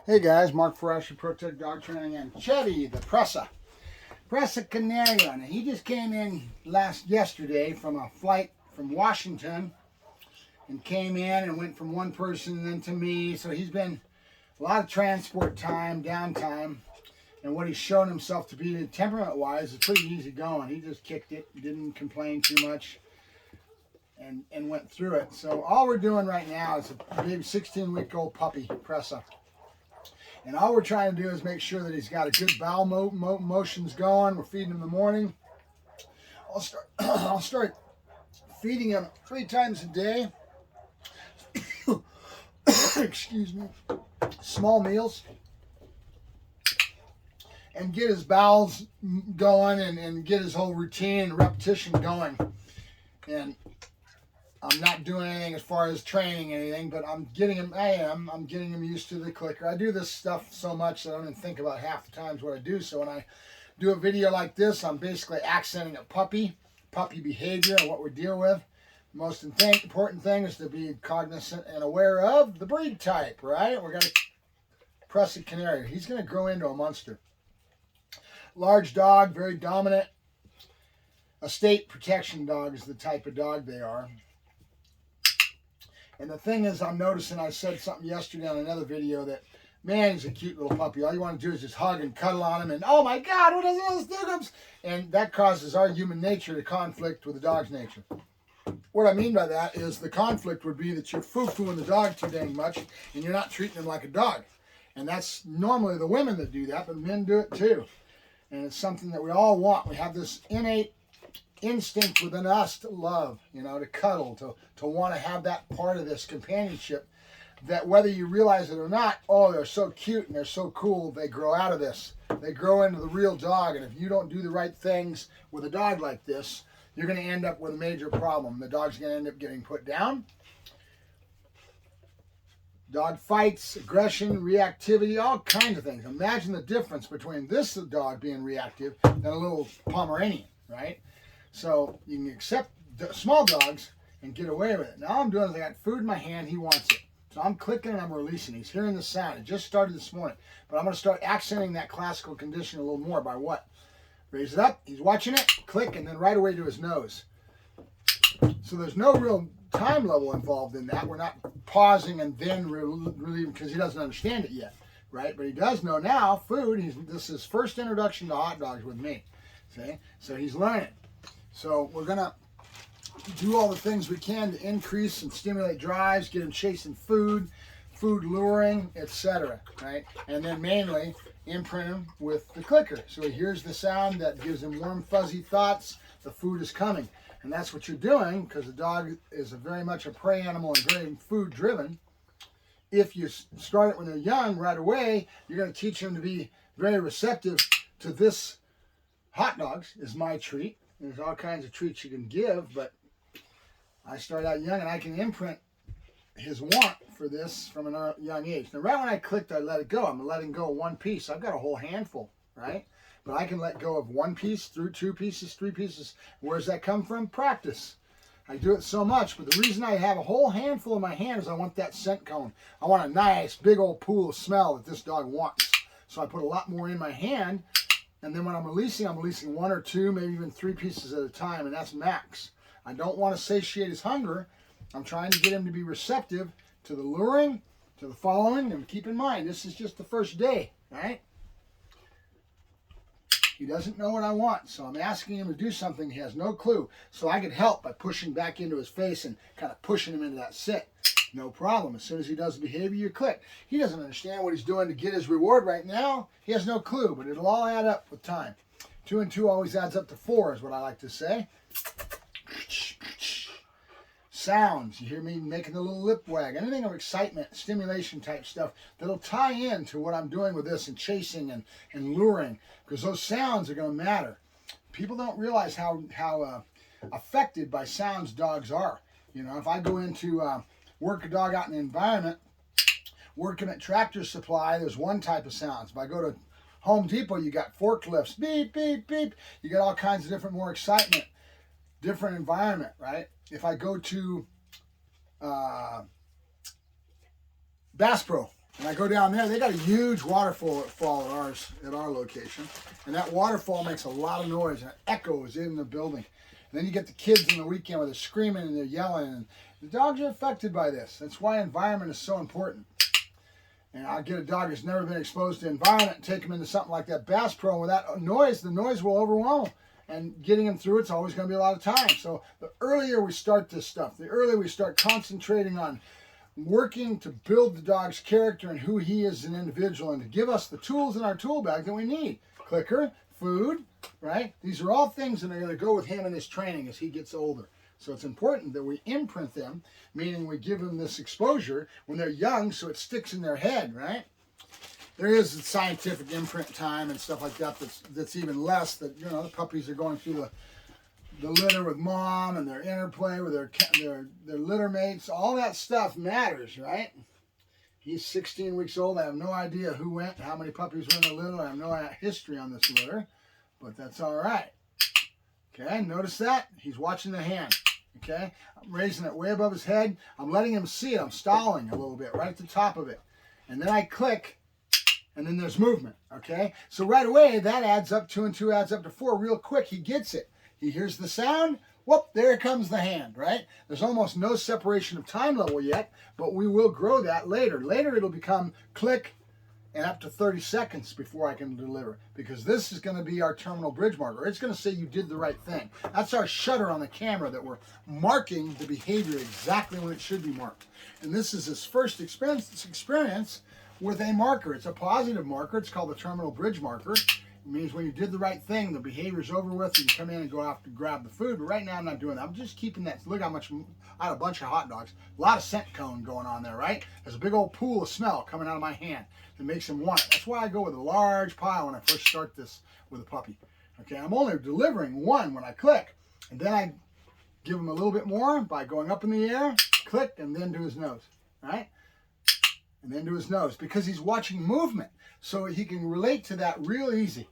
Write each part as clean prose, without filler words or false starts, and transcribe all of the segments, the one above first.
Hey guys, Mark Ferrasci, Protect Dog Training, and Chevy, the Pressa Canario. And he just came in yesterday from a flight from Washington and came in and went from one person then to me. So he's been a lot of transport time, downtime, and what he's shown himself to be temperament-wise is pretty easy going. He just kicked it, didn't complain too much, and went through it. So all we're doing right now is a baby 16-week-old puppy, Pressa. And all we're trying to do is make sure that he's got a good bowel motions going. We're feeding him in the morning. I'll start feeding him 3 times a day. Excuse me. Small meals. And get his bowels going and get his whole routine and repetition going. And I'm not doing anything as far as training anything, but I'm getting him used to the clicker. I do this stuff so much that I don't even think about half the times what I do. So when I do a video like this, I'm basically accenting a puppy behavior and what we're dealing with. The most important thing is to be cognizant and aware of the breed type, right? We're going to Pressa Canario. He's going to grow into a monster. Large dog, very dominant. A state protection dog is the type of dog they are. And the thing is, I'm noticing, I said something yesterday on another video that, man, he's a cute little puppy. All you want to do is just hug and cuddle on him and, oh my God, what is this? And that causes our human nature to conflict with the dog's nature. What I mean by that is the conflict would be that you're foo-fooing the dog too dang much and you're not treating him like a dog. And that's normally the women that do that, but men do it too. And it's something that we all want. We have this innate instinct within us to love, to cuddle, to want to have that part of this companionship that whether you realize it or not, oh, they're so cute and they're so cool, they grow out of this. They grow into the real dog, and if you don't do the right things with a dog like this, you're going to end up with a major problem. The dog's going to end up getting put down. Dog fights, aggression, reactivity, all kinds of things. Imagine the difference between this dog being reactive and a little Pomeranian, right? So you can accept small dogs and get away with it. Now all I'm doing is I got food in my hand. He wants it. So I'm clicking and I'm releasing. He's hearing the sound. It just started this morning. But I'm going to start accenting that classical condition a little more by what? Raise it up. He's watching it. Click. And then right away to his nose. So there's no real time level involved in that. We're not pausing and then relieving because he doesn't understand it yet. Right? But he does know now. Food. This is his first introduction to hot dogs with me. See? So he's learning. So we're going to do all the things we can to increase and stimulate drives, get him chasing food luring, etc. Right? And then mainly imprint him with the clicker. So he hears the sound that gives him warm, fuzzy thoughts. The food is coming. And that's what you're doing because the dog is very much a prey animal and very food driven. If you start it when they're young right away, you're going to teach them to be very receptive to this. Hot dogs is my treat. There's all kinds of treats you can give, but I start out young and I can imprint his want for this from a young age. Now, right when I clicked, I let it go. I'm letting go of one piece. I've got a whole handful, right? But I can let go of one piece, through 2 pieces, 3 pieces. Where does that come from? Practice. I do it so much, but the reason I have a whole handful in my hand is I want that scent cone. I want a nice, big old pool of smell that this dog wants. So I put a lot more in my hand. And then when I'm releasing 1 or 2, maybe even 3 pieces at a time, and that's max. I don't want to satiate his hunger. I'm trying to get him to be receptive to the luring, to the following, and keep in mind, this is just the first day, right? He doesn't know what I want, so I'm asking him to do something he has no clue. So I can help by pushing back into his face and kind of pushing him into that sit. No problem. As soon as he does the behavior, you click. He doesn't understand what he's doing to get his reward right now. He has no clue, but it'll all add up with time. 2 and 2 always adds up to 4 is what I like to say. Sounds. You hear me making the little lip wag. Anything of excitement, stimulation type stuff that'll tie into what I'm doing with this and chasing and luring because those sounds are going to matter. People don't realize how affected by sounds dogs are. If I go into work a dog out in the environment, work him at Tractor Supply, there's one type of sounds. If I go to Home Depot, you got forklifts, beep, beep, beep. You got all kinds of different, more excitement, different environment, right? If I go to Bass Pro And I go down there, they got a huge waterfall at our location. And that waterfall makes a lot of noise and it echoes in the building. And then you get the kids on the weekend where they're screaming and they're yelling. And the dogs are affected by this. That's why environment is so important. And I'll get a dog that's never been exposed to environment and take him into something like that Bass Pro. And with that noise, the noise will overwhelm him. And getting him through it's always going to be a lot of time. So the earlier we start this stuff, the earlier we start concentrating on working to build the dog's character and who he is as an individual and to give us the tools in our tool bag that we need. Clicker, food, right? These are all things that are going to go with him in his training as he gets older. So it's important that we imprint them, meaning we give them this exposure when they're young so it sticks in their head, right? There is scientific imprint time and stuff like that that's even less, that, you know, the puppies are going through the litter with mom and their interplay with their litter mates. All that stuff matters, right? He's 16 weeks old. I have no idea who went, how many puppies were in the litter. I have no history on this litter, but that's all right. Okay, notice that? He's watching the hand. Okay, I'm raising it way above his head. I'm letting him see it. I'm stalling a little bit right at the top of it. And then I click, and then there's movement. Okay, so right away, that adds up. 2 and 2 adds up to 4 real quick. He gets it. He hears the sound, whoop, there comes the hand, right? There's almost no separation of time level yet, but we will grow that later. Later it'll become click and up to 30 seconds before I can deliver, because this is going to be our terminal bridge marker. It's going to say you did the right thing. That's our shutter on the camera that we're marking the behavior exactly when it should be marked. And this is his first experience with a marker. It's a positive marker. It's called the terminal bridge marker. It means when you did the right thing, the behavior's over with, you can come in and go off to grab the food. But right now I'm not doing that. I'm just keeping that. Look how much, I had a bunch of hot dogs. A lot of scent cone going on there, right? There's a big old pool of smell coming out of my hand that makes him want it. That's why I go with a large pile when I first start this with a puppy. Okay, I'm only delivering one when I click. And then I give him a little bit more by going up in the air, click, and then to his nose, right? And then to his nose, because he's watching movement. So he can relate to that real easy.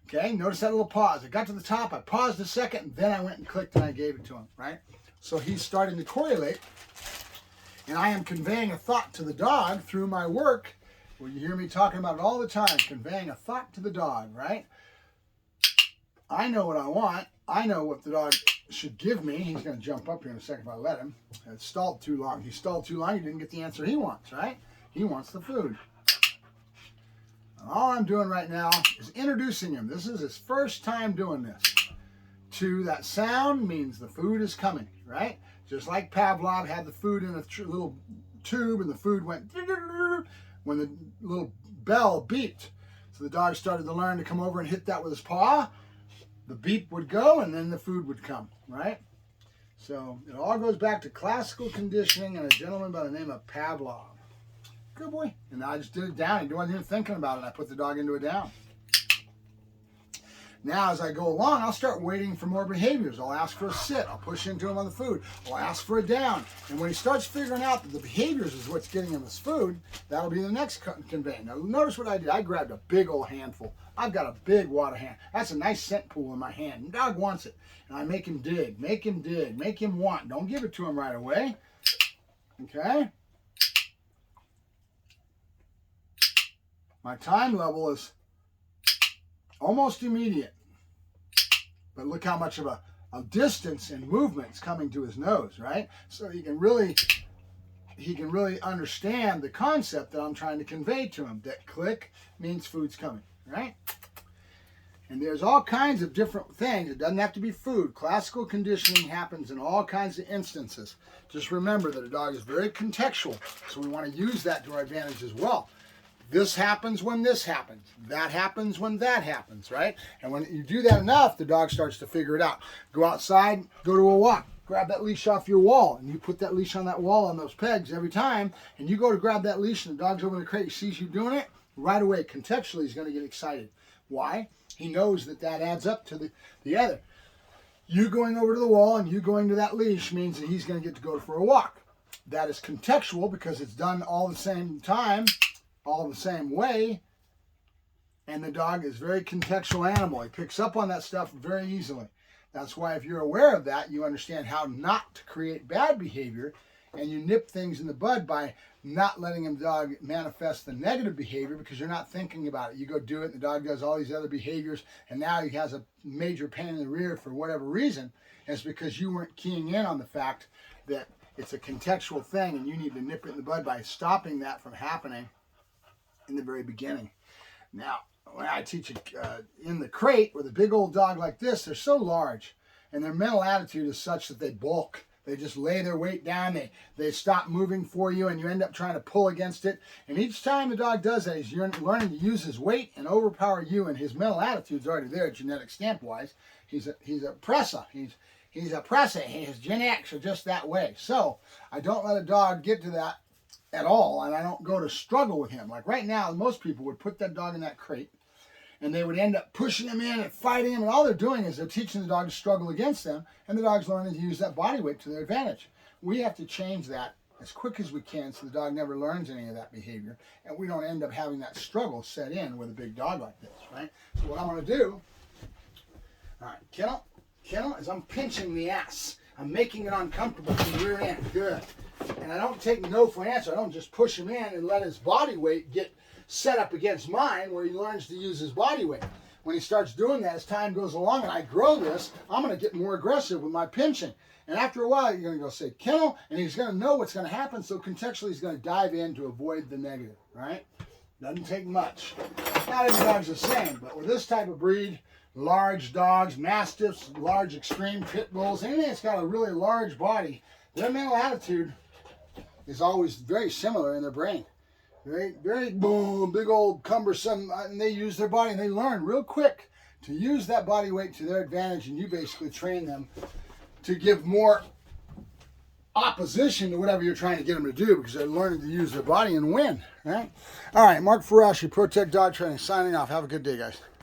Okay, notice that little pause. I got to the top, I paused a second, and then I went and clicked and I gave it to him, right? So he's starting to correlate, and I am conveying a thought to the dog through my work. Well, you hear me talking about it all the time, conveying a thought to the dog, right? I know what I want. I know what the dog should give me. He's going to jump up here in a second if I let him. It stalled too long. He stalled too long. He didn't get the answer he wants, right? He wants the food. All I'm doing right now is introducing him. This is his first time doing this. To that sound means the food is coming, right? Just like Pavlov had the food in a little tube and the food went when the little bell beeped. So the dog started to learn to come over and hit that with his paw. The beep would go and then the food would come, right? So it all goes back to classical conditioning and a gentleman by the name of Pavlov. Good boy. And I just did it down. He wasn't even thinking about it. I put the dog into a down. Now, as I go along, I'll start waiting for more behaviors. I'll ask for a sit. I'll push into him on the food. I'll ask for a down. And when he starts figuring out that the behaviors is what's getting him his food, that'll be the next conveying. Now, notice what I did. I grabbed a big old handful. I've got a big water hand. That's a nice scent pool in my hand. The dog wants it. And I make him dig, make him dig, make him want. Don't give it to him right away. Okay? My time level is almost immediate. But look how much of a distance and movement's coming to his nose, right? So he can really understand the concept that I'm trying to convey to him. That click means food's coming, right? And there's all kinds of different things. It doesn't have to be food. Classical conditioning happens in all kinds of instances. Just remember that a dog is very contextual, so we want to use that to our advantage as well. This happens when this happens. That happens when that happens, right? And when you do that enough, the dog starts to figure it out. Go outside, go to a walk, grab that leash off your wall, and you put that leash on that wall on those pegs every time, and you go to grab that leash and the dog's over in the crate, he sees you doing it, right away, contextually, he's going to get excited. Why? He knows that that adds up to the other. You going over to the wall and you going to that leash means that he's going to get to go for a walk. That is contextual because it's done all the same time, all the same way, and the dog is a very contextual animal. He picks up on that stuff very easily. That's why if you're aware of that, you understand how not to create bad behavior and you nip things in the bud by not letting the dog manifest the negative behavior because you're not thinking about it. You go do it, and the dog does all these other behaviors, and now he has a major pain in the rear for whatever reason. And it's because you weren't keying in on the fact that it's a contextual thing, and you need to nip it in the bud by stopping that from happening in the very beginning. Now, when I teach in the crate with a big old dog like this, they're so large, and their mental attitude is such that they bulk. They just lay their weight down. They stop moving for you, and you end up trying to pull against it. And each time the dog does that, he's learning to use his weight and overpower you, and his mental attitude's already there, genetic stamp-wise. He's a presser. He's a presser. His genetics are just that way. So I don't let a dog get to that at all, and I don't go to struggle with him. Like right now, most people would put that dog in that crate, and they would end up pushing him in and fighting him, and all they're doing is they're teaching the dog to struggle against them, and the dog's learning to use that body weight to their advantage. We have to change that as quick as we can so the dog never learns any of that behavior, and we don't end up having that struggle set in with a big dog like this, right? So what I'm going to do, all right, kennel, is I'm pinching the ass. I'm making it uncomfortable from the rear end. Good. And I don't take no for an answer. I don't just push him in and let his body weight get set up against mine where he learns to use his body weight. When he starts doing that, as time goes along and I grow this, I'm going to get more aggressive with my pinching. And after a while, you're going to go say, kennel, and he's going to know what's going to happen, so contextually he's going to dive in to avoid the negative, right? Doesn't take much. Not every dog's the same, but with this type of breed, large dogs, mastiffs, large extreme pit bulls, anything that's got a really large body, their mental attitude is always very similar in their brain. Very boom, big old cumbersome, and they use their body and they learn real quick to use that body weight to their advantage, and you basically train them to give more opposition to whatever you're trying to get them to do because they're learning to use their body and win, right? All right, Mark Ferrasci, Protect Dog Training, signing off. Have a good day, guys.